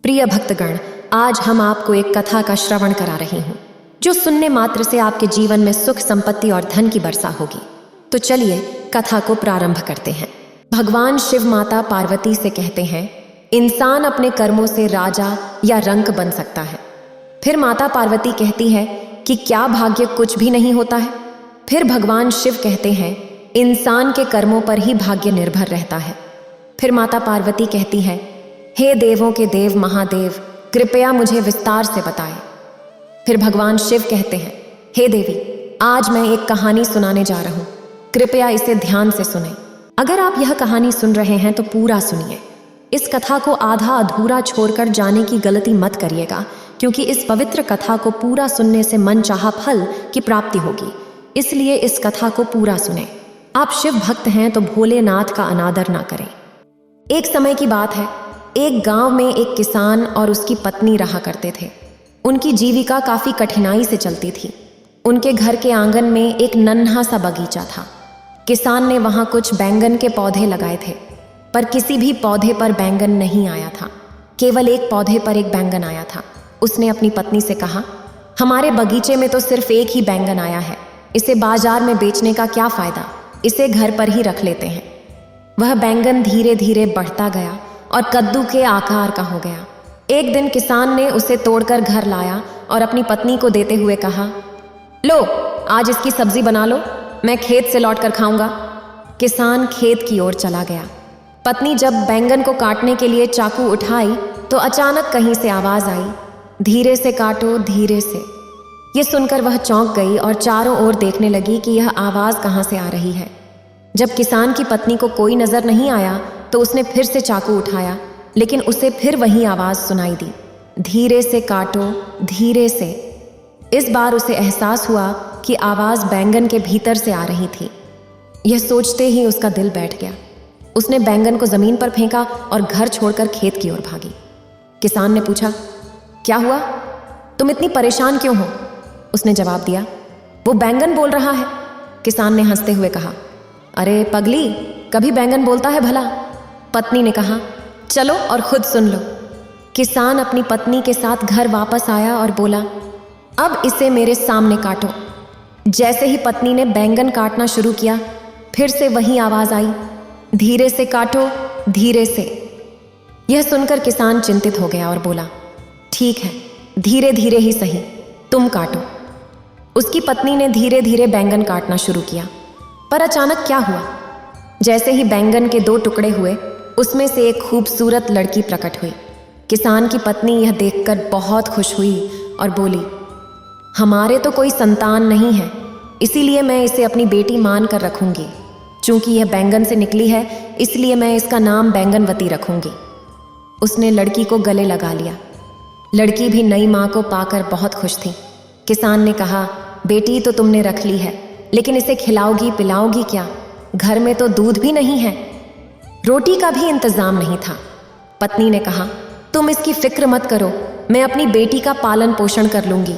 प्रिय भक्तगण, आज हम आपको एक कथा का श्रवण करा रही हूँ जो सुनने मात्र से आपके जीवन में सुख, संपत्ति और धन की वर्षा होगी। तो चलिए कथा को प्रारंभ करते हैं। भगवान शिव माता पार्वती से कहते हैं, इंसान अपने कर्मों से राजा या रंक बन सकता है। फिर माता पार्वती कहती है कि क्या भाग्य कुछ भी नहीं होता है। फिर भगवान शिव कहते हैं, इंसान के कर्मों पर ही भाग्य निर्भर रहता है। फिर माता पार्वती कहती है, हे देवों के देव महादेव, कृपया मुझे विस्तार से बताएं। फिर भगवान शिव कहते हैं, हे देवी, आज मैं एक कहानी सुनाने जा रहा हूँ, कृपया इसे ध्यान से सुनें। अगर आप यह कहानी सुन रहे हैं तो पूरा सुनिए। इस कथा को आधा अधूरा छोड़कर जाने की गलती मत करिएगा, क्योंकि इस पवित्र कथा को पूरा सुनने से मनचाहा फल की प्राप्ति होगी। इसलिए इस कथा को पूरा सुनें। आप शिव भक्त हैं तो भोलेनाथ का अनादर ना करें। एक समय की बात है, एक गांव में एक किसान और उसकी पत्नी रहा करते थे। उनकी जीविका काफी कठिनाई से चलती थी। उनके घर के आंगन में एक नन्हा सा बगीचा था। किसान ने वहां कुछ बैंगन के पौधे लगाए थे, पर किसी भी पौधे पर बैंगन नहीं आया था। केवल एक पौधे पर एक बैंगन आया था। उसने अपनी पत्नी से कहा, हमारे बगीचे में तो सिर्फ एक ही बैंगन आया है, इसे बाजार में बेचने का क्या फायदा, इसे घर पर ही रख लेते हैं। वह बैंगन धीरे धीरे बढ़ता गया और कद्दू के आकार का हो गया। एक दिन किसान ने उसे तोड़कर घर लाया और अपनी पत्नी को देते हुए कहा, लो, आज इसकी सब्जी बना लो, मैं खेत से लौट कर खाऊंगा। किसान खेत की ओर चला गया। पत्नी जब बैंगन को काटने के लिए चाकू उठाई तो अचानक कहीं से आवाज आई, धीरे से काटो, धीरे से। ये सुनकर वह चौंक गई और चारों ओर देखने लगी कि यह आवाज कहाँ से आ रही है। जब किसान की पत्नी को कोई नजर नहीं आया तो उसने फिर से चाकू उठाया, लेकिन उसे फिर वही आवाज सुनाई दी, धीरे से काटो, धीरे से। इस बार उसे एहसास हुआ कि आवाज बैंगन के भीतर से आ रही थी। यह सोचते ही उसका दिल बैठ गया। उसने बैंगन को जमीन पर फेंका और घर छोड़कर खेत की ओर भागी। किसान ने पूछा, क्या हुआ, तुम इतनी परेशान क्यों हो? उसने जवाब दिया, वो बैंगन बोल रहा है। किसान ने हंसते हुए कहा, अरे पगली, कभी बैंगन बोलता है भला? पत्नी ने कहा, चलो और खुद सुन लो। किसान अपनी पत्नी के साथ घर वापस आया और बोला, अब इसे मेरे सामने काटो। जैसे ही पत्नी ने बैंगन काटना शुरू किया, फिर से वही आवाज आई, धीरे से काटो, धीरे से। यह सुनकर किसान चिंतित हो गया और बोला, ठीक है, धीरे धीरे ही सही, तुम काटो। उसकी पत्नी ने धीरे धीरे बैंगन काटना शुरू किया, पर अचानक क्या हुआ? जैसे ही बैंगन के 2 टुकड़े हुए, उसमें से एक खूबसूरत लड़की प्रकट हुई। किसान की पत्नी यह देखकर बहुत खुश हुई और बोली, हमारे तो कोई संतान नहीं है, इसीलिए मैं इसे अपनी बेटी मान कर रखूंगी। चूंकि यह बैंगन से निकली है, इसलिए मैं इसका नाम बैंगनवती रखूंगी। उसने लड़की को गले लगा लिया। लड़की भी नई माँ को पाकर बहुत खुश थी। किसान ने कहा, बेटी तो तुमने रख ली है, लेकिन इसे खिलाओगी पिलाओगी क्या? घर में तो दूध भी नहीं है, रोटी का भी इंतजाम नहीं था। पत्नी ने कहा, तुम इसकी फिक्र मत करो, मैं अपनी बेटी का पालन पोषण कर लूंगी।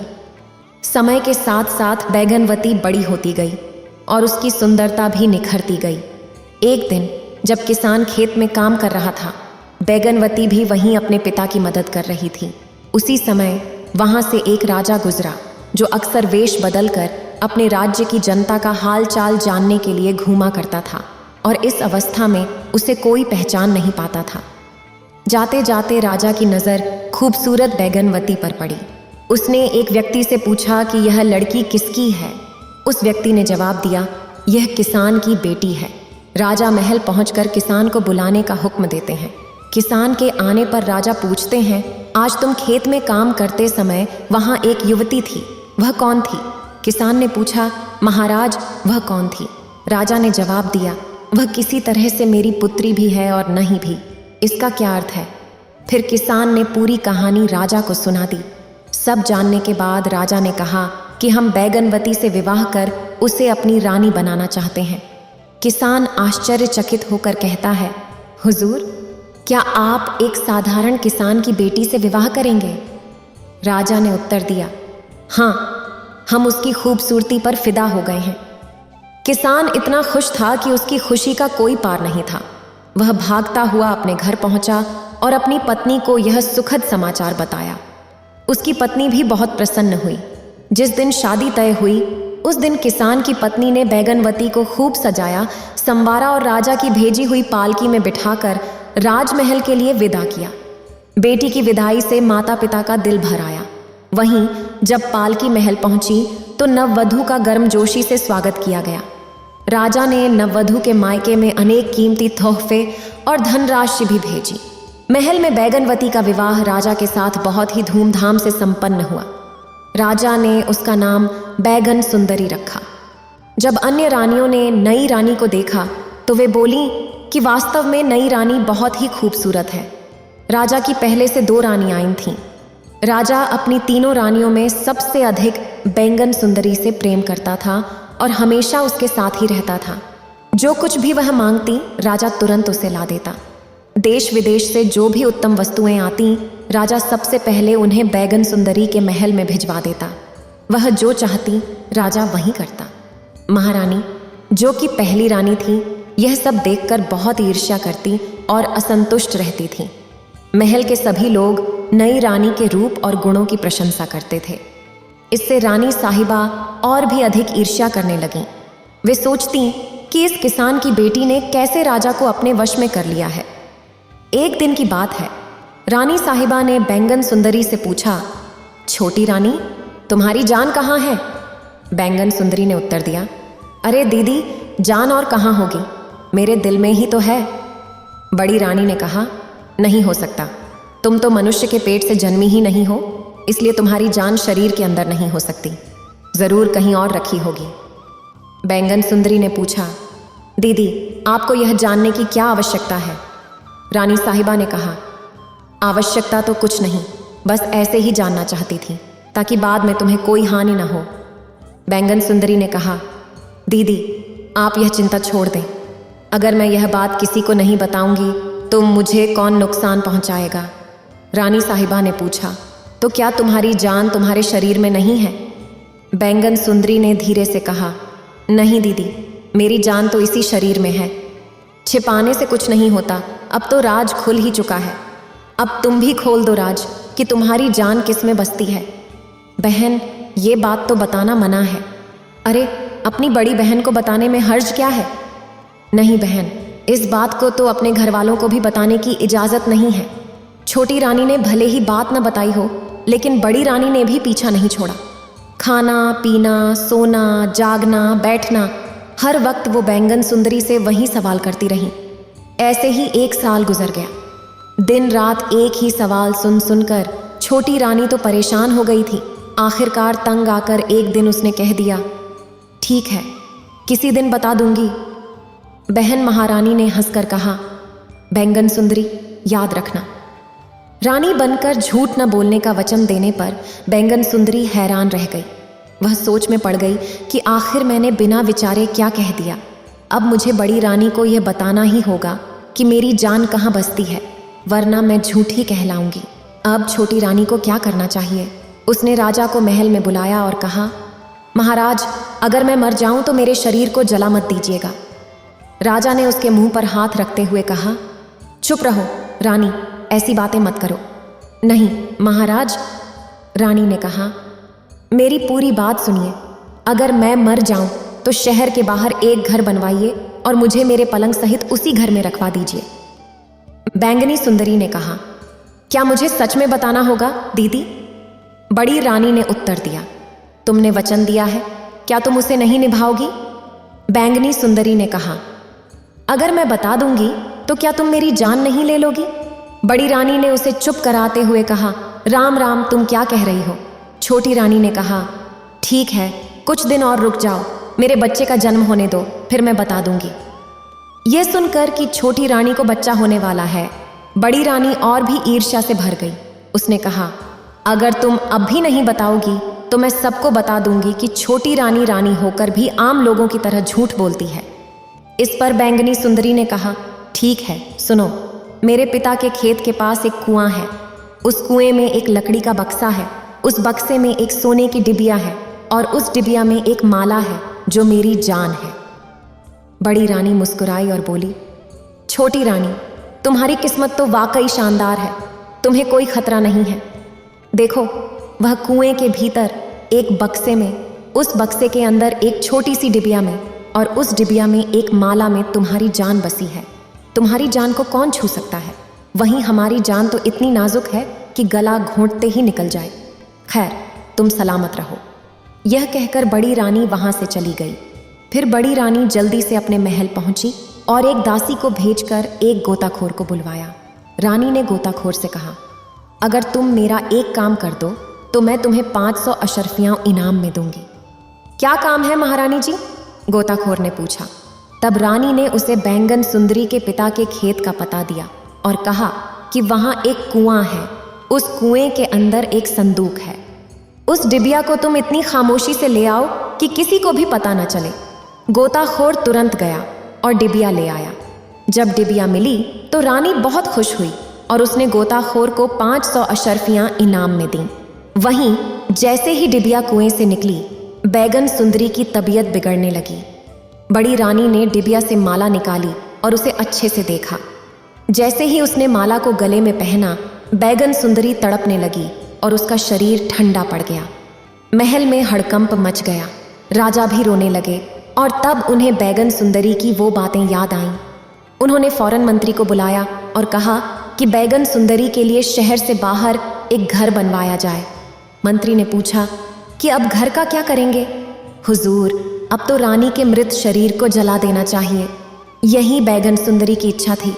समय के साथ साथ बैंगनवती बड़ी होती गई और उसकी सुंदरता भी निखरती गई। एक दिन जब किसान खेत में काम कर रहा था, बैंगनवती भी वहीं अपने पिता की मदद कर रही थी। उसी समय वहां से एक राजा गुजरा, जो अक्सर वेश बदलकर अपने राज्य की जनता का हाल चाल जानने के लिए घूमा करता था, और इस अवस्था में उसे कोई पहचान नहीं पाता था। जाते जाते राजा की नज़र खूबसूरत बैंगनवती पर पड़ी। उसने एक व्यक्ति से पूछा कि यह लड़की किसकी है। उस व्यक्ति ने जवाब दिया, यह किसान की बेटी है। राजा महल पहुंचकर किसान को बुलाने का हुक्म देते हैं। किसान के आने पर राजा पूछते हैं, आज तुम खेत में काम करते समय वहां एक युवती थी, वह कौन थी? किसान ने पूछा, महाराज वह कौन थी? राजा ने जवाब दिया, वह किसी तरह से मेरी पुत्री भी है और नहीं भी। इसका क्या अर्थ है? फिर किसान ने पूरी कहानी राजा को सुना दी। सब जानने के बाद राजा ने कहा कि हम बैंगनवती से विवाह कर उसे अपनी रानी बनाना चाहते हैं। किसान आश्चर्यचकित होकर कहता है, हुजूर, क्या आप एक साधारण किसान की बेटी से विवाह करेंगे? राजा ने उत्तर दिया, हाँ, हम उसकी खूबसूरती पर फिदा हो गए हैं। किसान इतना खुश था कि उसकी खुशी का कोई पार नहीं था। वह भागता हुआ अपने घर पहुंचा और अपनी पत्नी को यह सुखद समाचार बताया। उसकी पत्नी भी बहुत प्रसन्न हुई। जिस दिन शादी तय हुई उस दिन किसान की पत्नी ने बैगनवती को खूब सजाया, संवारा और राजा की भेजी हुई पालकी में बिठाकर राजमहल के लिए विदा किया। बेटी की विदाई से माता पिता का दिल भर आया। वहीं जब पालकी महल पहुंची तो नववधू का गर्मजोशी से स्वागत किया गया। राजा ने नववधू के मायके में अनेक कीमती तोहफे और धनराशि भी भेजी। महल में बैगनवती का विवाह राजा के साथ बहुत ही धूमधाम से संपन्न हुआ। राजा ने उसका नाम बैगन सुंदरी रखा। जब अन्य रानियों ने नई रानी को देखा तो वे बोली कि वास्तव में नई रानी बहुत ही खूबसूरत है। राजा की पहले से 2 रानी आई थीं। राजा अपनी तीनों रानियों में सबसे अधिक बैंगन सुंदरी से प्रेम करता था और हमेशा उसके साथ ही रहता था। जो कुछ भी वह मांगती राजा तुरंत उसे ला देता। देश विदेश से जो भी उत्तम वस्तुएं आती राजा सबसे पहले उन्हें बैगन सुंदरी के महल में भिजवा देता। वह जो चाहती राजा वही करता। महारानी, जो कि पहली रानी थी, यह सब देखकर बहुत ईर्ष्या करती और असंतुष्ट रहती थी। महल के सभी लोग नई रानी के रूप और गुणों की प्रशंसा करते थे। इससे रानी साहिबा और भी अधिक ईर्ष्या करने लगीं। वे सोचती कि इस किसान की बेटी ने कैसे राजा को अपने वश में कर लिया है। एक दिन की बात है, रानी साहिबा ने बैंगन सुंदरी से पूछा, छोटी रानी, तुम्हारी जान कहाँ है? बैंगन सुंदरी ने उत्तर दिया, अरे दीदी, जान और कहाँ होगी, मेरे दिल में ही तो है। बड़ी रानी ने कहा, नहीं हो सकता, तुम तो मनुष्य के पेट से जन्मी ही नहीं हो, इसलिए तुम्हारी जान शरीर के अंदर नहीं हो सकती, जरूर कहीं और रखी होगी। बैंगन सुंदरी ने पूछा, दीदी, आपको यह जानने की क्या आवश्यकता है? रानी साहिबा ने कहा, आवश्यकता तो कुछ नहीं, बस ऐसे ही जानना चाहती थी ताकि बाद में तुम्हें कोई हानि न हो। बैंगन सुंदरी ने कहा, दीदी, आप यह चिंता छोड़ दें। अगर मैं यह बात किसी को नहीं बताऊंगी तो मुझे कौन नुकसान पहुंचाएगा? रानी साहिबा ने पूछा, तो क्या तुम्हारी जान तुम्हारे शरीर में नहीं है? बैंगन सुंदरी ने धीरे से कहा, नहीं दीदी, मेरी जान तो इसी शरीर में है। छिपाने से कुछ नहीं होता, अब तो राज खुल ही चुका है। अब तुम भी खोल दो राज कि तुम्हारी जान किस में बसती है। बहन, ये बात तो बताना मना है। अरे, अपनी बड़ी बहन को बताने में हर्ज क्या है? नहीं बहन, इस बात को तो अपने घर वालों को भी बताने की इजाज़त नहीं है। छोटी रानी ने भले ही बात न बताई हो, लेकिन बड़ी रानी ने भी पीछा नहीं छोड़ा। खाना पीना, सोना, जागना, बैठना, हर वक्त वो बैंगन सुंदरी से वही सवाल करती रही। ऐसे ही 1 साल गुजर गया। दिन रात एक ही सवाल सुन सुनकर छोटी रानी तो परेशान हो गई थी। आखिरकार तंग आकर एक दिन उसने कह दिया, ठीक है, किसी दिन बता दूंगी। बहन महारानी ने हंसकर कहा, बैंगन सुंदरी, याद रखना। रानी बनकर झूठ न बोलने का वचन देने पर बैंगन सुंदरी हैरान रह गई। वह सोच में पड़ गई कि आखिर मैंने बिना विचारे क्या कह दिया। अब मुझे बड़ी रानी को यह बताना ही होगा कि मेरी जान कहाँ बसती है, वरना मैं झूठी कहलाऊंगी। अब छोटी रानी को क्या करना चाहिए? उसने राजा को महल में बुलाया और कहा, महाराज, अगर मैं मर जाऊं तो मेरे शरीर को जला मत दीजिएगा। राजा ने उसके मुंह पर हाथ रखते हुए कहा, चुप रहो रानी, ऐसी बातें मत करो। नहीं महाराज, रानी ने कहा, मेरी पूरी बात सुनिए। अगर मैं मर जाऊं तो शहर के बाहर एक घर बनवाइए और मुझे मेरे पलंग सहित उसी घर में रखवा दीजिए। बैंगनी सुंदरी ने कहा, क्या मुझे सच में बताना होगा दीदी? बड़ी रानी ने उत्तर दिया, तुमने वचन दिया है, क्या तुम उसे नहीं निभाओगी? बैंगनी सुंदरी ने कहा, अगर मैं बता दूंगी तो क्या तुम मेरी जान नहीं ले लोगी? बड़ी रानी ने उसे चुप कराते हुए कहा, राम राम, तुम क्या कह रही हो? छोटी रानी ने कहा, ठीक है, कुछ दिन और रुक जाओ, मेरे बच्चे का जन्म होने दो, फिर मैं बता दूंगी। यह सुनकर कि छोटी रानी को बच्चा होने वाला है, बड़ी रानी और भी ईर्ष्या से भर गई। उसने कहा, अगर तुम अब भी नहीं बताओगी तो मैं सबको बता दूंगी कि छोटी रानी रानी होकर भी आम लोगों की तरह झूठ बोलती है। इस पर बैंगनी सुंदरी ने कहा, ठीक है, सुनो, मेरे पिता के खेत के पास एक कुआं है। उस कुएं में एक लकड़ी का बक्सा है, उस बक्से में एक सोने की डिबिया है और उस डिबिया में एक माला है जो मेरी जान है। बड़ी रानी मुस्कुराई और बोली, छोटी रानी, तुम्हारी किस्मत तो वाकई शानदार है, तुम्हें कोई खतरा नहीं है। देखो, वह कुएं के भीतर एक बक्से में, उस बक्से के अंदर एक छोटी सी डिबिया में, और उस डिबिया में एक माला में तुम्हारी जान बसी है। तुम्हारी जान को कौन छू सकता है? वहीं हमारी जान तो इतनी नाजुक है कि गला घोंटते ही निकल जाए। खैर, तुम सलामत रहो। यह कहकर बड़ी रानी वहां से चली गई। फिर बड़ी रानी जल्दी से अपने महल पहुंची और एक दासी को भेजकर एक गोताखोर को बुलवाया। रानी ने गोताखोर से कहा, अगर तुम मेरा एक काम कर दो तो मैं तुम्हें 500 अशर्फियाँ इनाम में दूंगी। क्या काम है महारानी जी? गोताखोर ने पूछा। तब रानी ने उसे बैंगन सुंदरी के पिता के खेत का पता दिया और कहा कि वहां एक कुआं है, उस कुएं के अंदर एक संदूक है। उस डिबिया को तुम इतनी खामोशी से ले आओ कि किसी को भी पता न चले। गोताखोर तुरंत गया और डिबिया ले आया। जब डिबिया मिली तो रानी बहुत खुश हुई और उसने गोताखोर को 500 अशर्फियाँ इनाम में दीं। वहीं जैसे ही डिबिया कुएं से निकली, बैगन सुंदरी की तबीयत बिगड़ने लगी। बड़ी रानी ने डिबिया से माला निकाली और उसे अच्छे से देखा। जैसे ही उसने माला को गले में पहना, बैगन सुंदरी तड़पने लगी और उसका शरीर ठंडा पड़ गया। महल में हड़कंप मच गया। राजा भी रोने लगे और तब उन्हें बैगन सुंदरी की वो बातें याद आईं। उन्होंने फौरन मंत्री को बुलाया और कहा कि बैगन सुंदरी के लिए शहर से बाहर एक घर बनवाया जाए। मंत्री ने पूछा कि अब घर का क्या करेंगे? हुजूर, अब तो रानी के मृत शरीर को जला देना चाहिए। यही बैगन सुंदरी की इच्छा थी।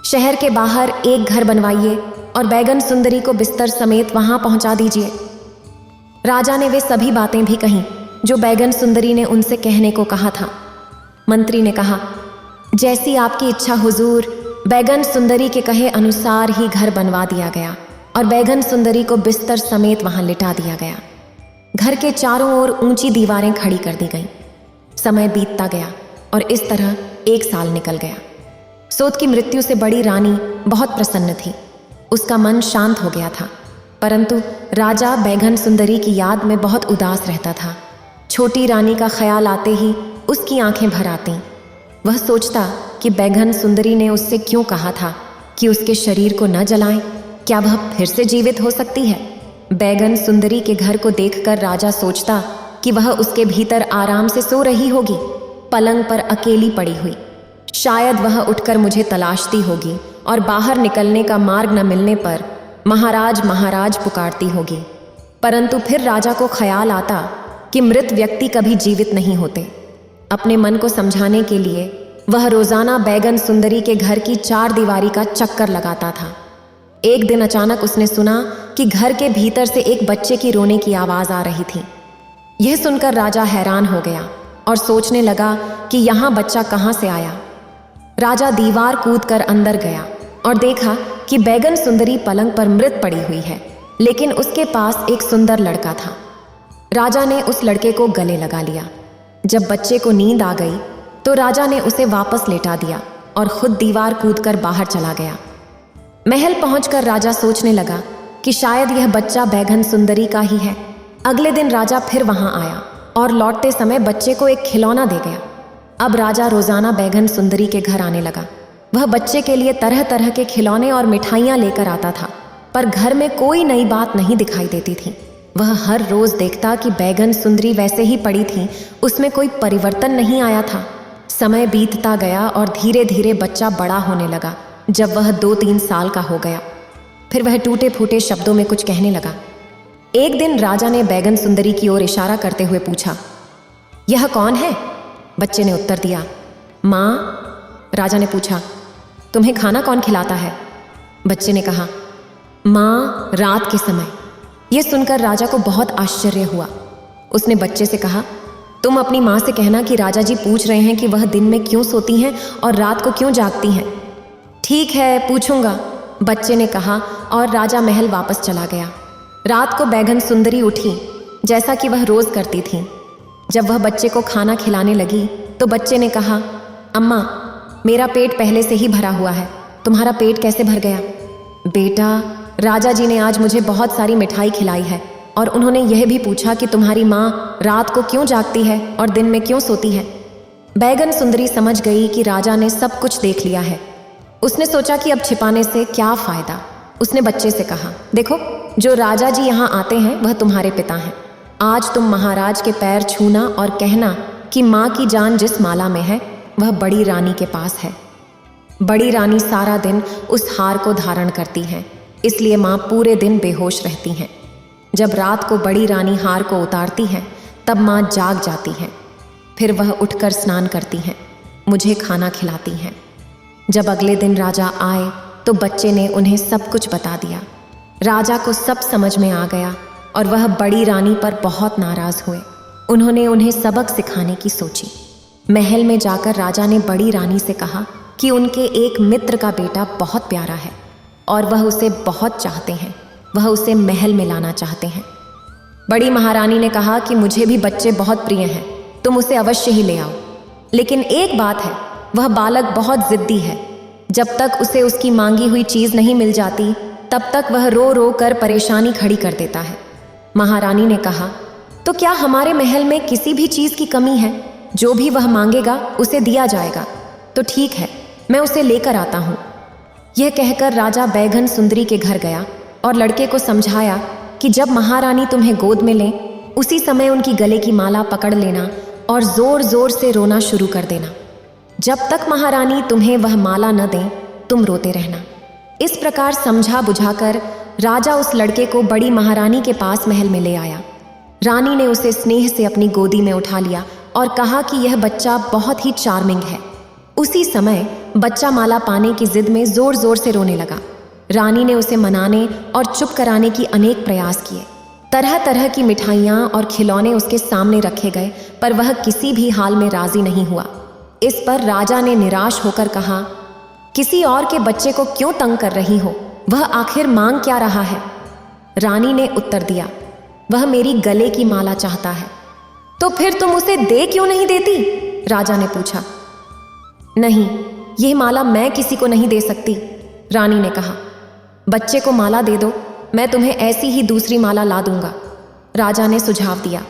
शहर के बाहर एक घर बनवाइए और बैगन सुंदरी को बिस्तर समेत वहां पहुंचा दीजिए। राजा ने वे सभी बातें भी कहीं जो बैगन सुंदरी ने उनसे कहने को कहा था। मंत्री ने कहा, जैसी आपकी इच्छा हुजूर। बैगन सुंदरी के कहे अनुसार ही घर बनवा दिया गया और बैगन सुंदरी को बिस्तर समेत वहां लिटा दिया गया। घर के चारों ओर ऊंची दीवारें खड़ी कर दी गईं। समय बीतता गया और इस तरह 1 साल निकल गया। सोत की मृत्यु से बड़ी रानी बहुत प्रसन्न थी। उसका मन शांत हो गया था, परंतु राजा बैगन सुंदरी की याद में बहुत उदास रहता था। छोटी रानी का ख्याल आते ही उसकी आंखें भर आतीं। वह सोचता कि बैगन सुंदरी ने उससे क्यों कहा था कि उसके शरीर को न जलाएं। क्या वह फिर से जीवित हो सकती है? बैगन सुंदरी के घर को देखकर राजा सोचता कि वह उसके भीतर आराम से सो रही होगी, पलंग पर अकेली पड़ी हुई। शायद वह उठकर मुझे तलाशती होगी और बाहर निकलने का मार्ग न मिलने पर महाराज महाराज पुकारती होगी। परंतु फिर राजा को ख्याल आता कि मृत व्यक्ति कभी जीवित नहीं होते। अपने मन को समझाने के लिए वह रोजाना बैगन सुंदरी के घर की 4 दीवारी का चक्कर लगाता था। एक दिन अचानक उसने सुना कि घर के भीतर से एक बच्चे की रोने की आवाज आ रही थी। यह सुनकर राजा हैरान हो गया और सोचने लगा कि यहाँ बच्चा कहाँ से आया। राजा दीवार कूदकर अंदर गया और देखा कि बैगन सुंदरी पलंग पर मृत पड़ी हुई है, लेकिन उसके पास एक सुंदर लड़का था। राजा ने उस लड़के को गले लगा लिया। जब बच्चे को नींद आ गई तो राजा ने उसे वापस लेटा दिया और खुद दीवार कूदकर बाहर चला गया। महल पहुंचकर राजा सोचने लगा कि शायद यह बच्चा बैगन सुंदरी का ही है। अगले दिन राजा फिर वहां आया और लौटते समय बच्चे को एक खिलौना दे गया। अब राजा रोजाना बैगन सुंदरी के घर आने लगा। वह बच्चे के लिए तरह तरह के खिलौने और मिठाइयाँ लेकर आता था, पर घर में कोई नई बात नहीं दिखाई देती थी। वह हर रोज देखता कि बैगन सुंदरी वैसे ही पड़ी थी, उसमें कोई परिवर्तन नहीं आया था। समय बीतता गया और धीरे धीरे बच्चा बड़ा होने लगा। जब वह 2-3 साल का हो गया, फिर वह टूटे फूटे शब्दों में कुछ कहने लगा। एक दिन राजा ने बैगन सुंदरी की ओर इशारा करते हुए पूछा, यह कौन है? बच्चे ने उत्तर दिया, माँ। राजा ने पूछा, तुम्हें खाना कौन खिलाता है? बच्चे ने कहा, माँ, रात के समय। यह सुनकर राजा को बहुत आश्चर्य हुआ। उसने बच्चे से कहा, तुम अपनी माँ से कहना कि राजा जी पूछ रहे हैं कि वह दिन में क्यों सोती हैं और रात को क्यों जागती हैं। ठीक है, पूछूंगा, बच्चे ने कहा और राजा महल वापस चला गया। रात को बैगन सुंदरी उठी, जैसा कि वह रोज करती थी। जब वह बच्चे को खाना खिलाने लगी तो बच्चे ने कहा, अम्मा, मेरा पेट पहले से ही भरा हुआ है, तुम्हारा पेट कैसे भर गया? बेटा, राजा जी ने आज मुझे बहुत सारी मिठाई खिलाई है और उन्होंने यह भी पूछा कि तुम्हारी माँ रात को क्यों जागती है और दिन में क्यों सोती है। बैगन सुंदरी समझ गई कि राजा ने सब कुछ देख लिया है। उसने सोचा कि अब छिपाने से क्या फायदा। उसने बच्चे से कहा, देखो, जो राजा जी यहाँ आते हैं वह तुम्हारे पिता हैं। आज तुम महाराज के पैर छूना और कहना कि माँ की जान जिस माला में है वह बड़ी रानी के पास है। बड़ी रानी सारा दिन उस हार को धारण करती हैं, इसलिए माँ पूरे दिन बेहोश रहती हैं। जब रात को बड़ी रानी हार को उतारती हैं तब माँ जाग जाती हैं। फिर वह उठकर स्नान करती हैं, मुझे खाना खिलाती हैं। जब अगले दिन राजा आए तो बच्चे ने उन्हें सब कुछ बता दिया। राजा को सब समझ में आ गया और वह बड़ी रानी पर बहुत नाराज हुए। उन्होंने उन्हें सबक सिखाने की सोची। महल में जाकर राजा ने बड़ी रानी से कहा कि उनके एक मित्र का बेटा बहुत प्यारा है और वह उसे बहुत चाहते हैं। वह उसे महल में लाना चाहते हैं। बड़ी महारानी ने कहा कि मुझे भी बच्चे बहुत प्रिय हैं, तुम उसे अवश्य ही ले आओ। लेकिन एक बात है, वह बालक बहुत जिद्दी है। जब तक उसे उसकी मांगी हुई चीज़ नहीं मिल जाती तब तक वह रो रो कर परेशानी खड़ी कर देता है। महारानी ने कहा, तो क्या हमारे महल में किसी भी चीज़ की कमी है? जो भी वह मांगेगा उसे दिया जाएगा। तो ठीक है, मैं उसे लेकर आता हूँ। यह कहकर राजा बैगन सुंदरी के घर गया और लड़के को समझाया कि जब महारानी तुम्हें गोद में लें उसी समय उनकी गले की माला पकड़ लेना और जोर जोर से रोना शुरू कर देना। जब तक महारानी तुम्हें वह माला न दें तुम रोते रहना। इस प्रकार समझा बुझाकर राजा उस लड़के को बड़ी महारानी के पास महल में ले आया। रानी ने उसे स्नेह से अपनी गोदी में उठा लिया और कहा कि यह बच्चा बहुत ही चार्मिंग है। उसी समय बच्चा माला पाने की जिद में जोर जोर से रोने लगा। रानी ने उसे मनाने और चुप कराने की अनेक प्रयास किए। तरह तरह की मिठाइयाँ और खिलौने उसके सामने रखे गए, पर वह किसी भी हाल में राजी नहीं हुआ। इस पर राजा ने निराश होकर कहा, किसी और के बच्चे को क्यों तंग कर रही हो? वह आखिर मांग क्या रहा है? रानी ने उत्तर दिया, वह मेरी गले की माला चाहता है। तो फिर तुम उसे दे क्यों नहीं देती? राजा ने पूछा। नहीं, यह माला मैं किसी को नहीं दे सकती, रानी ने कहा। बच्चे को माला दे दो, मैं तुम्हें ऐसी ही दूसरी माला ला दूंगा, राजा ने सुझाव दिया।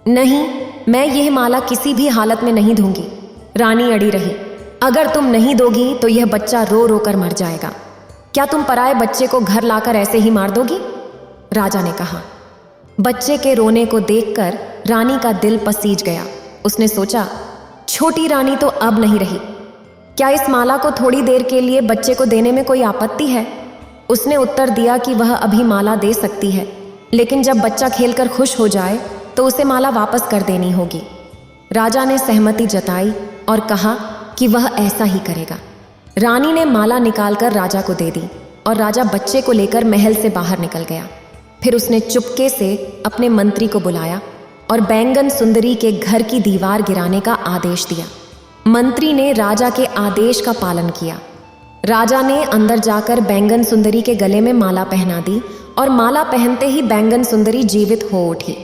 नहीं, मैं यह माला किसी भी हालत में नहीं दूंगी, रानी अड़ी रही। अगर तुम नहीं दोगी तो यह बच्चा रो रो कर मर जाएगा। क्या तुम पराए बच्चे को घर लाकर ऐसे ही मार दोगी? राजा ने कहा। बच्चे के रोने को देखकर रानी का दिल पसीज गया। उसने सोचा, छोटी रानी तो अब नहीं रही। क्या इस माला को थोड़ी देर के लिए बच्चे को देने में कोई आपत्ति है? उसने उत्तर दिया कि वह अभी माला दे सकती है, लेकिन जब बच्चा खेलकर खुश हो जाए तो उसे माला वापस कर देनी होगी। राजा ने सहमति जताई और कहा कि वह ऐसा ही करेगा। रानी ने माला निकालकर राजा को दे दी और राजा बच्चे को लेकर महल से बाहर निकल गया। फिर उसने चुपके से अपने मंत्री को बुलाया और बैंगन सुंदरी के घर की दीवार गिराने का आदेश दिया। मंत्री ने राजा के आदेश का पालन किया। राजा ने अंदर जाकर बैंगन सुंदरी के गले में माला पहना दी और माला पहनते ही बैंगन सुंदरी जीवित हो उठी।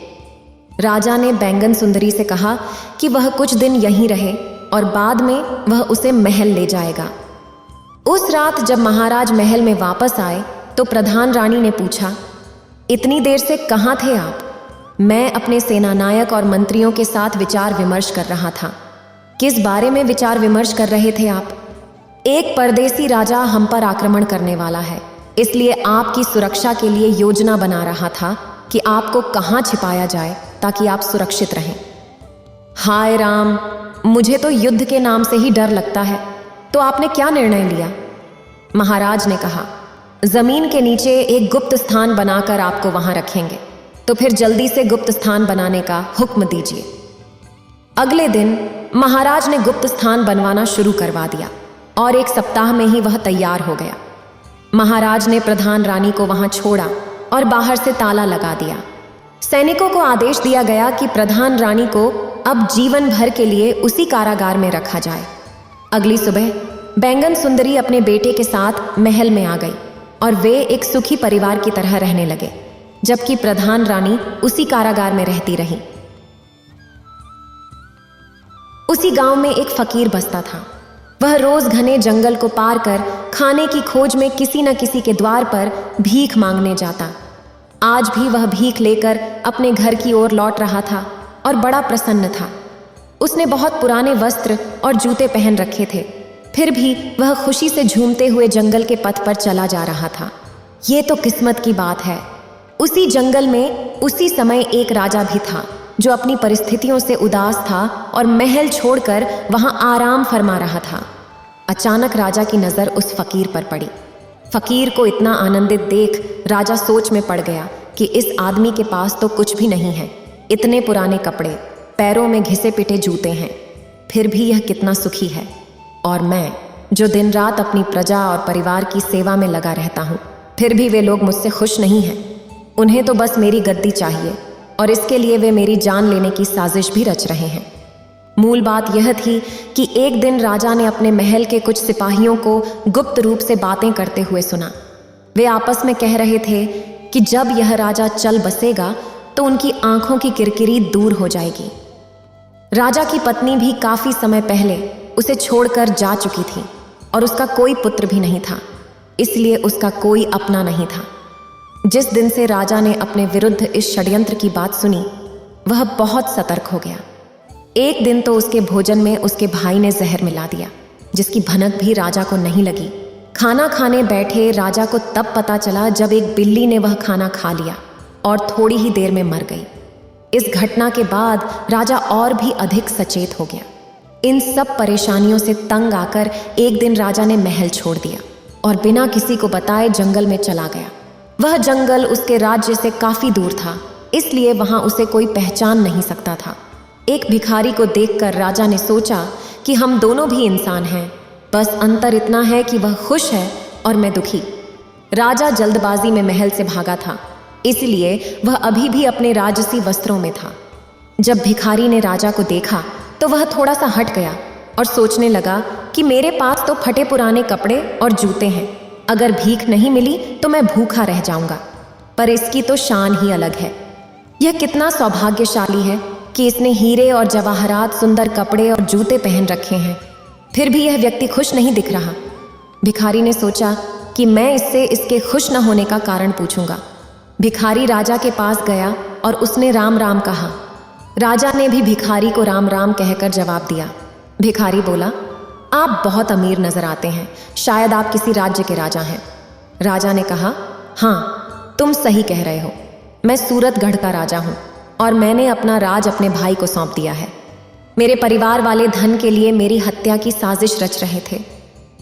राजा ने बैंगन सुंदरी से कहा कि वह कुछ दिन यहीं रहे और बाद में वह उसे महल ले जाएगा। उस रात जब महाराज महल में वापस आए तो प्रधान रानी ने पूछा, इतनी देर से कहाँ थे आप? मैं अपने सेनानायक और मंत्रियों के साथ विचार विमर्श कर रहा था। किस बारे में विचार विमर्श कर रहे थे आप? एक परदेसी राजा हम पर आक्रमण करने वाला है, इसलिए आपकी सुरक्षा के लिए योजना बना रहा था कि आपको कहाँ छिपाया जाए ताकि आप सुरक्षित रहें। हाय राम, मुझे तो युद्ध के नाम से ही डर लगता है। तो आपने क्या निर्णय लिया? महाराज ने कहा, जमीन के नीचे एक गुप्त स्थान बनाकर आपको वहां रखेंगे। तो फिर जल्दी से गुप्त स्थान बनाने का हुक्म दीजिए। अगले दिन महाराज ने गुप्त स्थान बनवाना शुरू करवा दिया और एक सप्ताह में ही वह तैयार हो गया। महाराज ने प्रधान रानी को वहां छोड़ा और बाहर से ताला लगा दिया। सैनिकों को आदेश दिया गया कि प्रधान रानी को अब जीवन भर के लिए उसी कारागार में रखा जाए। अगली सुबह बैंगन सुंदरी अपने बेटे के साथ महल में आ गई और वे एक सुखी परिवार की तरह रहने लगे, जबकि प्रधान रानी उसी कारागार में रहती रही। उसी गांव में एक फकीर बसता था। वह रोज घने जंगल को पार कर खाने की खोज में किसी न किसी के द्वार पर भीख मांगने जाता। आज भी वह भीख लेकर अपने घर की ओर लौट रहा था और बड़ा प्रसन्न था। उसने बहुत पुराने वस्त्र और जूते पहन रखे थे। फिर भी वह खुशी से झूमते हुए जंगल के पथ पर चला जा रहा था। ये तो किस्मत की बात है। उसी जंगल में उसी समय एक राजा भी था जो अपनी परिस्थितियों से उदास था और महल छोड़कर वहां आराम फरमा रहा था। अचानक राजा की नज़र उस फकीर पर पड़ी। फकीर को इतना आनंदित देख राजा सोच में पड़ गया कि इस आदमी के पास तो कुछ भी नहीं है। इतने पुराने कपड़े, पैरों में घिसे पिटे जूते हैं, फिर भी यह कितना सुखी है। और मैं जो दिन रात अपनी प्रजा और परिवार की सेवा में लगा रहता हूँ, फिर भी वे लोग मुझसे खुश नहीं हैं। उन्हें तो बस मेरी गद्दी चाहिए और इसके लिए वे मेरी जान लेने की साजिश भी रच रहे हैं। मूल बात यह थी कि एक दिन राजा ने अपने महल के कुछ सिपाहियों को गुप्त रूप से बातें करते हुए सुना। वे आपस में कह रहे थे कि जब यह राजा चल बसेगा तो उनकी आंखों की किरकिरी दूर हो जाएगी। राजा की पत्नी भी काफी समय पहले उसे छोड़कर जा चुकी थी और उसका कोई पुत्र भी नहीं था, इसलिए उसका कोई अपना नहीं था। जिस दिन से राजा ने अपने विरुद्ध इस षड्यंत्र की बात सुनी, वह बहुत सतर्क हो गया। एक दिन तो उसके भोजन में उसके भाई ने जहर मिला दिया, जिसकी भनक भी राजा को नहीं लगी। खाना खाने बैठे राजा को तब पता चला जब एक बिल्ली ने वह खाना खा लिया और थोड़ी ही देर में मर गई। इस घटना के बाद राजा और भी अधिक सचेत हो गया। इन सब परेशानियों से तंग आकर एक दिन राजा ने महल छोड़ दिया और बिना किसी को बताए जंगल में चला गया। वह जंगल उसके राज्य से काफी दूर था, इसलिए वहां उसे कोई पहचान नहीं सकता था। एक भिखारी को देखकर राजा ने सोचा कि हम दोनों भी इंसान हैं, बस अंतर इतना है कि वह खुश है और मैं दुखी। राजा जल्दबाजी में महल से भागा था, इसलिए वह अभी भी अपने राजसी वस्त्रों में था। जब भिखारी ने राजा को देखा तो वह थोड़ा सा हट गया और सोचने लगा कि मेरे पास तो फटे पुराने कपड़े और जूते हैं, अगर भीख नहीं मिली तो मैं भूखा रह जाऊंगा। पर इसकी तो शान ही अलग है। यह कितना सौभाग्यशाली है कि इसने हीरे और जवाहरात, सुंदर कपड़े और जूते पहन रखे हैं, फिर भी यह व्यक्ति खुश नहीं दिख रहा। भिखारी ने सोचा कि मैं इससे इसके खुश न होने का कारण पूछूंगा। भिखारी राजा के पास गया और उसने राम राम कहा। राजा ने भी भिखारी को राम राम कहकर जवाब दिया। भिखारी बोला, आप बहुत अमीर नजर आते हैं, शायद आप किसी राज्य के राजा हैं। राजा ने कहा, हाँ, तुम सही कह रहे हो, मैं सूरतगढ़ का राजा हूँ और मैंने अपना राज अपने भाई को सौंप दिया है। मेरे परिवार वाले धन के लिए मेरी हत्या की साजिश रच रहे थे।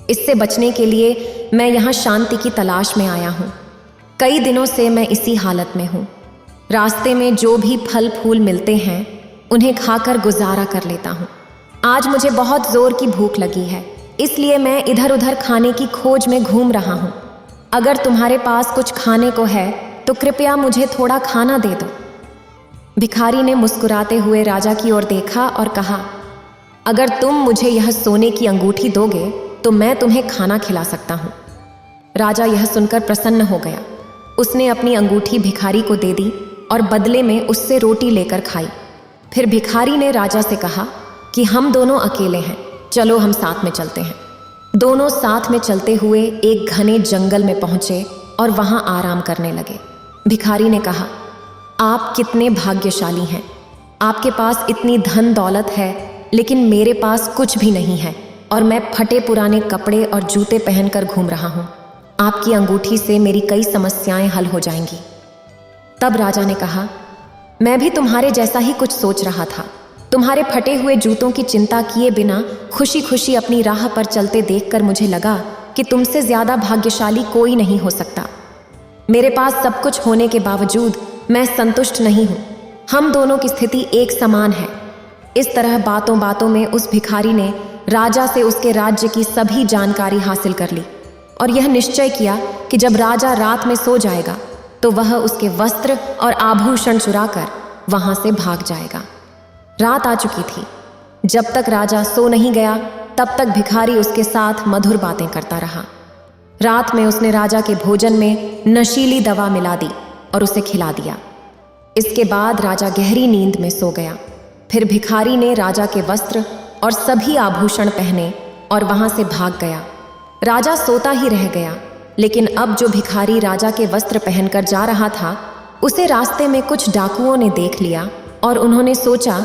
इससे बचने के लिए मैं यहाँ शांति की तलाश में आया हूँ। कई दिनों से मैं इसी हालत में हूँ। रास्ते में जो भी फल फूल मिलते हैं उन्हें खाकर गुजारा कर लेता हूँ। आज मुझे बहुत जोर की भूख लगी है, इसलिए मैं इधर उधर खाने की खोज में घूम रहा हूँ। अगर तुम्हारे पास कुछ खाने को है तो कृपया मुझे थोड़ा खाना दे दो। भिखारी ने मुस्कुराते हुए राजा की ओर देखा और कहा, अगर तुम मुझे यह सोने की अंगूठी दोगे तो मैं तुम्हें खाना खिला सकता हूँ। राजा यह सुनकर प्रसन्न हो गया। उसने अपनी अंगूठी भिखारी को दे दी और बदले में उससे रोटी लेकर खाई। फिर भिखारी ने राजा से कहा कि हम दोनों अकेले हैं, चलो हम साथ में चलते हैं। दोनों साथ में चलते हुए एक घने जंगल में पहुंचे और वहां आराम करने लगे। भिखारी ने कहा, आप कितने भाग्यशाली हैं, आपके पास इतनी धन दौलत है, लेकिन मेरे पास कुछ भी नहीं है और मैं फटे पुराने कपड़े और जूते पहनकर घूम रहा हूँ। आपकी अंगूठी से मेरी कई समस्याएं हल हो जाएंगी। तब राजा ने कहा, मैं भी तुम्हारे जैसा ही कुछ सोच रहा था। तुम्हारे फटे हुए जूतों की चिंता किए बिना खुशी खुशी अपनी राह पर चलते देखकर मुझे लगा कि तुमसे ज्यादा भाग्यशाली कोई नहीं हो सकता। मेरे पास सब कुछ होने के बावजूद मैं संतुष्ट नहीं हूँ। हम दोनों की स्थिति एक समान है। इस तरह बातों बातों में उस भिखारी ने राजा से उसके राज्य की सभी जानकारी हासिल कर ली और यह निश्चय किया कि जब राजा रात में सो जाएगा तो वह उसके वस्त्र और आभूषण चुराकर वहां से भाग जाएगा। रात आ चुकी थी। जब तक राजा सो नहीं गया तब तक भिखारी उसके साथ मधुर बातें करता रहा। रात में उसने राजा के भोजन में नशीली दवा मिला दी और उसे खिला दिया। इसके बाद राजा गहरी नींद में सो गया। फिर भिखारी ने राजा के वस्त्र और सभी आभूषण पहने और वहां से भाग गया। राजा सोता ही रह गया, लेकिन अब जो भिखारी राजा के वस्त्र पहनकर जा रहा था उसे रास्ते में कुछ डाकुओं ने देख लिया और उन्होंने सोचा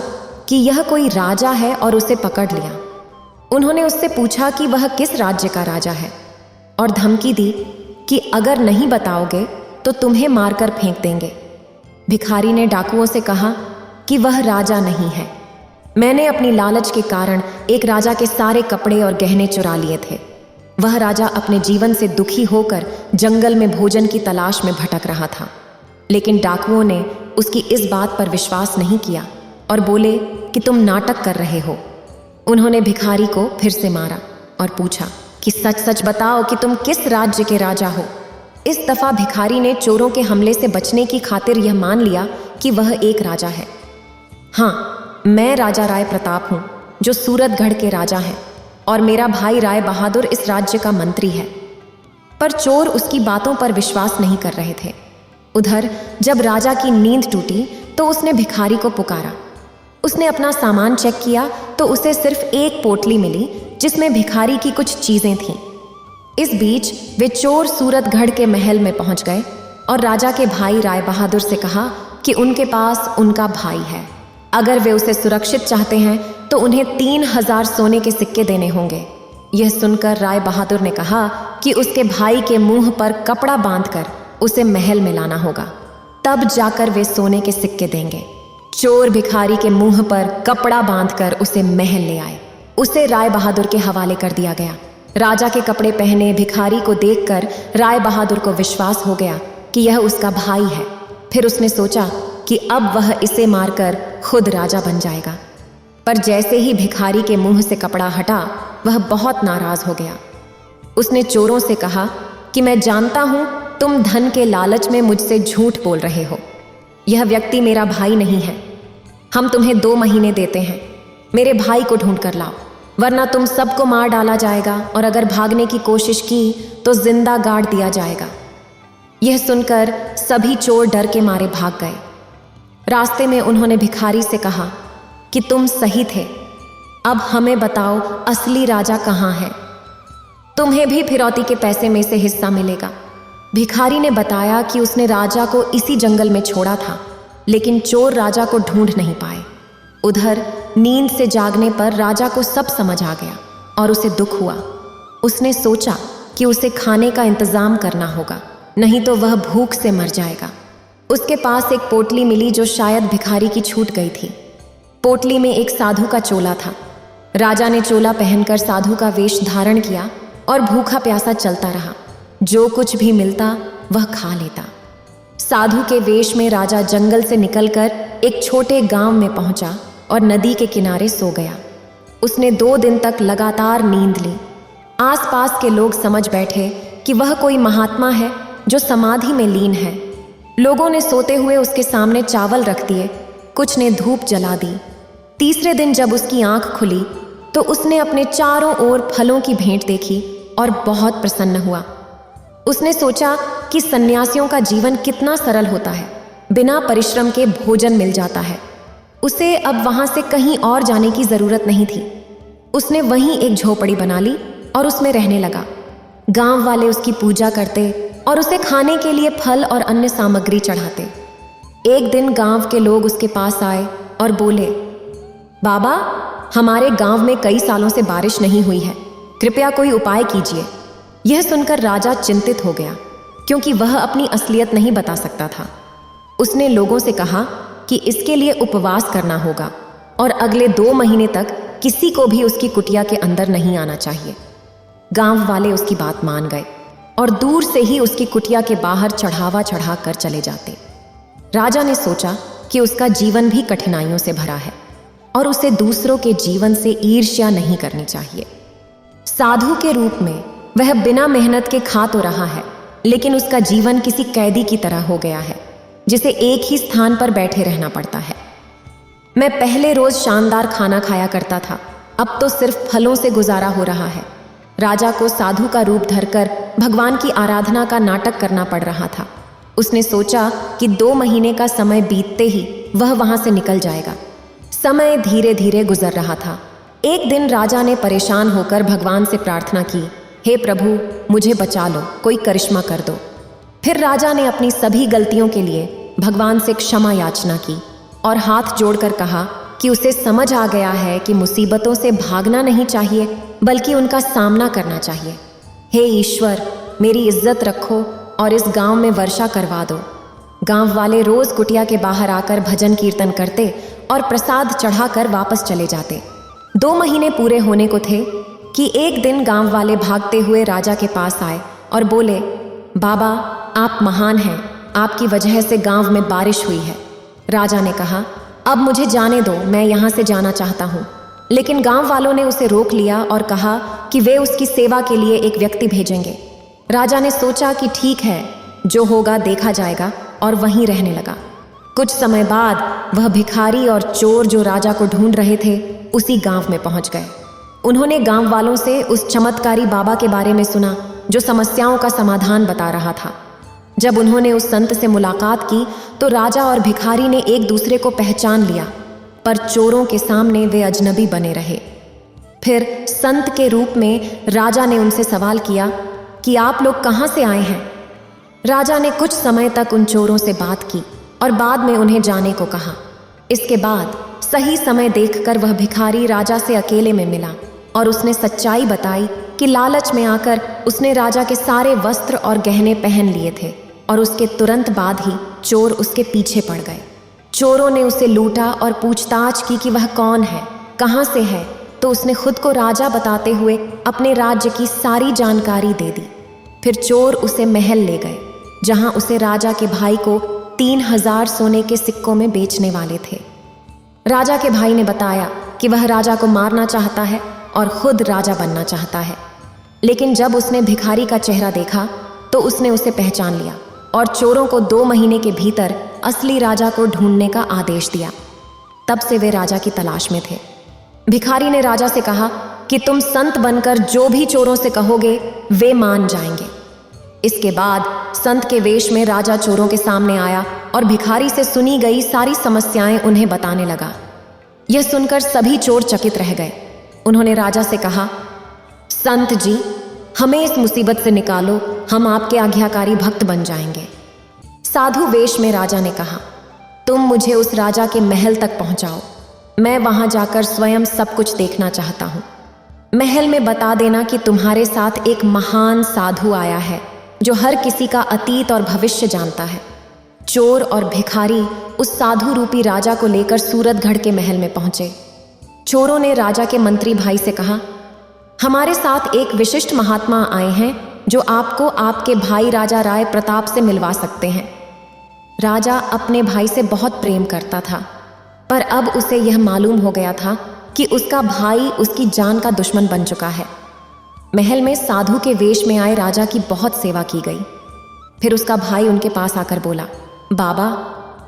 कि यह कोई राजा है और उसे पकड़ लिया। उन्होंने उससे पूछा कि वह किस राज्य का राजा है और धमकी दी कि अगर नहीं बताओगे तो तुम्हें मारकर फेंक देंगे। भिखारी ने डाकुओं से कहा कि वह राजा नहीं है। मैंने अपनी लालच के कारण एक राजा के सारे कपड़े और गहने चुरा लिए थे। वह राजा अपने जीवन से दुखी होकर जंगल में भोजन की तलाश में भटक रहा था। लेकिन डाकुओं ने उसकी इस बात पर विश्वास नहीं किया और बोले कि तुम नाटक कर रहे हो। उन्होंने भिखारी को फिर से मारा और पूछा कि सच सच बताओ कि तुम किस राज्य के राजा हो। इस दफा भिखारी ने चोरों के हमले से बचने की खातिर यह मान लिया कि वह एक राजा है। हाँ, मैं राजा राय प्रताप हूँ जो सूरतगढ़ के राजा हैं, और मेरा भाई राय बहादुर इस राज्य का मंत्री है। पर चोर उसकी बातों पर विश्वास नहीं कर रहे थे। उधर जब राजा की नींद टूटी तो उसने भिखारी को पुकारा। उसने अपना सामान चेक किया तो उसे सिर्फ एक पोटली मिली जिसमें भिखारी की कुछ चीजें थीं। इस बीच वे चोर सूरतगढ़ के महल में पहुंच गए और राजा के भाई राय बहादुर से कहा कि उनके पास उनका भाई है। अगर वे उसे सुरक्षित चाहते हैं तो उन्हें 3000 सोने के सिक्के देने होंगे। यह सुनकर राय बहादुर ने कहा कि उसके भाई के मुंह पर कपड़ा बांधकर उसे महल में लाना होगा, तब जाकर वे सोने के सिक्के देंगे। चोर भिखारी के मुंह पर कपड़ा बांधकर उसे महल ले आए। उसे राय बहादुर के हवाले कर दिया गया। राजा के कपड़े पहने भिखारी को देखकर राय बहादुर को विश्वास हो गया कि यह उसका भाई है। फिर उसने सोचा कि अब वह इसे मारकर खुद राजा बन जाएगा। पर जैसे ही भिखारी के मुंह से कपड़ा हटा, वह बहुत नाराज हो गया। उसने चोरों से कहा कि मैं जानता हूं तुम धन के लालच में मुझसे झूठ बोल रहे हो। यह व्यक्ति मेरा भाई नहीं है। हम तुम्हें 2 महीने देते हैं। मेरे भाई को ढूंढ कर लाओ, वरना तुम सबको मार डाला जाएगा और अगर भागने की कोशिश की तो जिंदा गाड़ दिया जाएगा। यह सुनकर सभी चोर डर के मारे भाग गए। रास्ते में उन्होंने भिखारी से कहा कि तुम सही थे, अब हमें बताओ असली राजा कहाँ है। तुम्हें भी फिरौती के पैसे में से हिस्सा मिलेगा। भिखारी ने बताया कि उसने राजा को इसी जंगल में छोड़ा था, लेकिन चोर राजा को ढूंढ नहीं पाए। उधर नींद से जागने पर राजा को सब समझ आ गया और उसे दुख हुआ। उसने सोचा कि उसे खाने का इंतजाम करना होगा, नहीं तो वह भूख से मर जाएगा। उसके पास एक पोटली मिली जो शायद भिखारी की छूट गई थी। पोटली में एक साधु का चोला था। राजा ने चोला पहनकर साधु का वेश धारण किया और भूखा प्यासा चलता रहा। जो कुछ भी मिलता वह खा लेता। साधु के वेश में राजा जंगल से निकलकर एक छोटे गांव में पहुंचा और नदी के किनारे सो गया। उसने 2 दिन तक लगातार नींद ली। आसपास के लोग समझ बैठे कि वह कोई महात्मा है जो समाधि में लीन है। लोगों ने सोते हुए उसके सामने चावल रख दिए, कुछ ने धूप जला दी। तीसरे दिन जब उसकी आंख खुली तो उसने अपने चारों ओर फलों की भेंट देखी और बहुत प्रसन्न हुआ। उसने सोचा कि सन्यासियों का जीवन कितना सरल होता है, बिना परिश्रम के भोजन मिल जाता है। उसे अब वहां से कहीं और जाने की जरूरत नहीं थी। उसने वहीं एक झोपड़ी बना ली और उसमें रहने लगा। गांव वाले उसकी पूजा करते और उसे खाने के लिए फल और अन्य सामग्री चढ़ाते। एक दिन गांव के लोग उसके पास आए और बोले, बाबा, हमारे गांव में कई सालों से बारिश नहीं हुई है, कृपया कोई उपाय कीजिए। यह सुनकर राजा चिंतित हो गया, क्योंकि वह अपनी असलियत नहीं बता सकता था। उसने लोगों से कहा कि इसके लिए उपवास करना होगा और अगले 2 महीने तक किसी को भी उसकी कुटिया के अंदर नहीं आना चाहिए। गांव वाले उसकी बात मान गए और दूर से ही उसकी कुटिया के बाहर चढ़ावा चढ़ा कर चले जाते। राजा ने सोचा कि उसका जीवन भी कठिनाइयों से भरा है और उसे दूसरों के जीवन से ईर्ष्या नहीं करनी चाहिए। साधु के रूप में वह बिना मेहनत के खा तो रहा है, लेकिन उसका जीवन किसी कैदी की तरह हो गया है, जिसे एक ही स्थान पर बैठे रहना पड़ता है। मैं पहले रोज शानदार खाना खाया करता था, अब तो सिर्फ फलों से गुजारा हो रहा है। राजा को साधु का रूप धरकर भगवान की आराधना का नाटक करना पड़ रहा था। उसने सोचा कि 2 महीने का समय बीतते ही वह वहां से निकल जाएगा। समय धीरे धीरे गुजर रहा था। एक दिन राजा ने परेशान होकर भगवान से प्रार्थना की, हे प्रभु, मुझे बचा लो, कोई करिश्मा कर दो। फिर राजा ने अपनी सभी गलतियों के लिए भगवान से क्षमा याचना की और हाथ जोड़कर कहा कि उसे समझ आ गया है कि मुसीबतों से भागना नहीं चाहिए बल्कि उनका सामना करना चाहिए। हे ईश्वर, मेरी इज्जत रखो और इस गांव में वर्षा करवा दो। गांव वाले रोज कुटिया के बाहर आकर भजन कीर्तन करते और प्रसाद चढ़ाकर वापस चले जाते। 2 महीने पूरे होने को थे कि एक दिन गांव वाले भागते हुए राजा के पास आए और बोले, बाबा, आप महान हैं, आपकी वजह से गांव में बारिश हुई है। राजा ने कहा, अब मुझे जाने दो, मैं यहाँ से जाना चाहता हूँ। लेकिन गांव वालों ने उसे रोक लिया और कहा कि वे उसकी सेवा के लिए एक व्यक्ति भेजेंगे। राजा ने सोचा कि ठीक है, जो होगा देखा जाएगा, और वहीं रहने लगा। कुछ समय बाद वह भिखारी और चोर जो राजा को ढूंढ रहे थे उसी गांव में पहुंच गए। उन्होंने गांव वालों से उस चमत्कारी बाबा के बारे में सुना जो समस्याओं का समाधान बता रहा था। जब उन्होंने उस संत से मुलाकात की तो राजा और भिखारी ने एक दूसरे को पहचान लिया, पर चोरों के सामने वे अजनबी बने रहे। फिर संत के रूप में राजा ने उनसे सवाल किया कि आप लोग कहाँ से आए हैं। राजा ने कुछ समय तक उन चोरों से बात की और बाद में उन्हें जाने को कहा। इसके बाद सही समय देखकर वह भिखारी राजा से अकेले में मिला और उसने सच्चाई बताई कि लालच में आकर उसने राजा के सारे वस्त्र और गहने पहन लिए थे और उसके तुरंत बाद ही चोर उसके पीछे पड़ गए। चोरों ने उसे लूटा और पूछताछ की कि वह कौन है, कहाँ से है, तो उसने खुद को राजा बताते हुए अपने राज्य की सारी जानकारी दे दी। फिर चोर उसे महल ले गए जहाँ उसे राजा के भाई को 3000 सोने के सिक्कों में बेचने वाले थे। राजा के भाई ने बताया कि वह राजा को मारना चाहता है और खुद राजा बनना चाहता है। लेकिन जब उसने भिखारी का चेहरा देखा तो उसने उसे पहचान लिया और चोरों को 2 महीने के भीतर असली राजा को ढूंढने का आदेश दिया। तब से वे राजा की तलाश में थे। भिखारी ने राजा से कहा कि तुम संत बनकर जो भी चोरों से कहोगे वे मान जाएंगे। इसके बाद संत के वेश में राजा चोरों के सामने आया और भिखारी से सुनी गई सारी समस्याएं उन्हें बताने लगा। यह सुनकर सभी चोर चकित रह गए। उन्होंने राजा से कहा, संत जी, हमें इस मुसीबत से निकालो, हम आपके आज्ञाकारी भक्त बन जाएंगे। साधु वेश में राजा ने कहा, तुम मुझे उस राजा के महल तक पहुंचाओ, मैं वहां जाकर स्वयं सब कुछ देखना चाहता हूं। महल में बता देना कि तुम्हारे साथ एक महान साधु आया है जो हर किसी का अतीत और भविष्य जानता है। चोर और भिखारी उस साधु रूपी राजा को लेकर सूरतगढ़ के महल में पहुंचे। चोरों ने राजा के मंत्री भाई से कहा, हमारे साथ एक विशिष्ट महात्मा आए हैं जो आपको आपके भाई राजा राय प्रताप से मिलवा सकते हैं। राजा अपने भाई से बहुत प्रेम करता था, पर अब उसे यह मालूम हो गया था कि उसका भाई उसकी जान का दुश्मन बन चुका है। महल में साधु के वेश में आए राजा की बहुत सेवा की गई। फिर उसका भाई उनके पास आकर बोला, बाबा,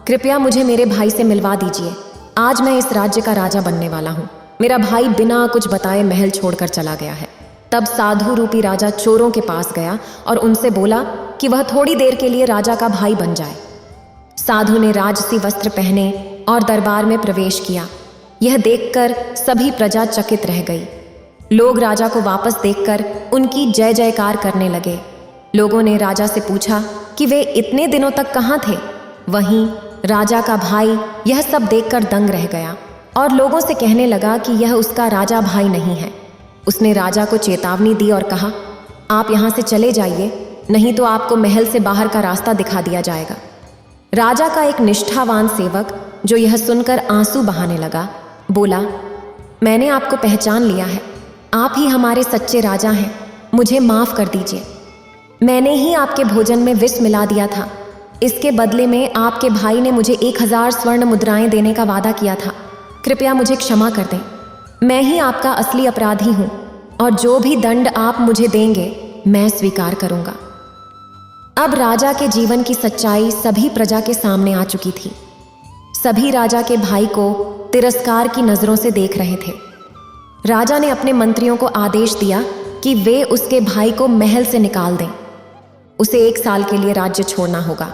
कृपया मुझे मेरे भाई से मिलवा दीजिए। आज मैं इस राज्य का राजा बनने वाला हूँ। मेरा भाई बिना कुछ बताए महल छोड़कर चला गया है। तब साधु रूपी राजा चोरों के पास गया और उनसे बोला कि वह थोड़ी देर के लिए राजा का भाई बन जाए। साधु ने राजसी वस्त्र पहने और दरबार में प्रवेश किया। यह देखकर सभी प्रजा चकित रह गई। लोग राजा को वापस देखकर उनकी जय जयकार करने लगे। लोगों ने राजा से पूछा कि वे इतने दिनों तक कहाँ थे। वहीं राजा का भाई यह सब देखकर दंग रह गया और लोगों से कहने लगा कि यह उसका राजा भाई नहीं है। उसने राजा को चेतावनी दी और कहा, आप यहाँ से चले जाइए, नहीं तो आपको महल से बाहर का रास्ता दिखा दिया जाएगा। राजा का एक निष्ठावान सेवक जो यह सुनकर आंसू बहाने लगा, बोला, मैंने आपको पहचान लिया है, आप ही हमारे सच्चे राजा हैं, मुझे माफ़ कर दीजिए। मैंने ही आपके भोजन में विष मिला दिया था। इसके बदले में आपके भाई ने मुझे 1000 स्वर्ण मुद्राएं देने का वादा किया था। कृपया मुझे क्षमा कर दें। मैं ही आपका असली अपराधी हूँ और जो भी दंड आप मुझे देंगे मैं स्वीकार करूँगा। अब राजा के जीवन की सच्चाई सभी प्रजा के सामने आ चुकी थी। सभी राजा के भाई को तिरस्कार की नज़रों से देख रहे थे। राजा ने अपने मंत्रियों को आदेश दिया कि वे उसके भाई को महल से निकाल दें। उसे 1 साल के लिए राज्य छोड़ना होगा।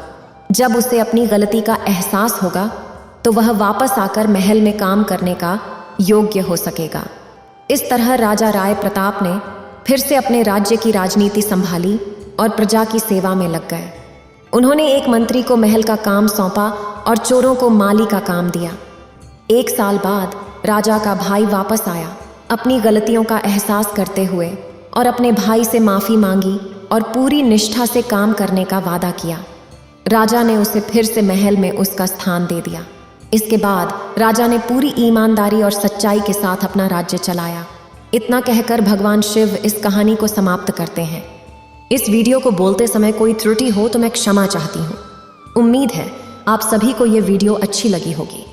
जब उसे अपनी गलती का एहसास होगा तो वह वापस आकर महल में काम करने का योग्य हो सकेगा। इस तरह राजा राय प्रताप ने फिर से अपने राज्य की राजनीति संभाली और प्रजा की सेवा में लग गए। उन्होंने एक मंत्री को महल का काम सौंपा और चोरों को माली का काम दिया। 1 साल बाद राजा का भाई वापस आया, अपनी गलतियों का एहसास करते हुए, और अपने भाई से माफ़ी मांगी और पूरी निष्ठा से काम करने का वादा किया। राजा ने उसे फिर से महल में उसका स्थान दे दिया। इसके बाद राजा ने पूरी ईमानदारी और सच्चाई के साथ अपना राज्य चलाया। इतना कहकर भगवान शिव इस कहानी को समाप्त करते हैं। इस वीडियो को बोलते समय कोई त्रुटि हो तो मैं क्षमा चाहती हूँ। उम्मीद है आप सभी को ये वीडियो अच्छी लगी होगी।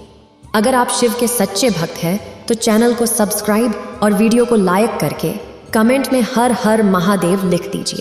अगर आप शिव के सच्चे भक्त हैं तो चैनल को सब्सक्राइब और वीडियो को लाइक करके कमेंट में हर हर महादेव लिख दीजिए।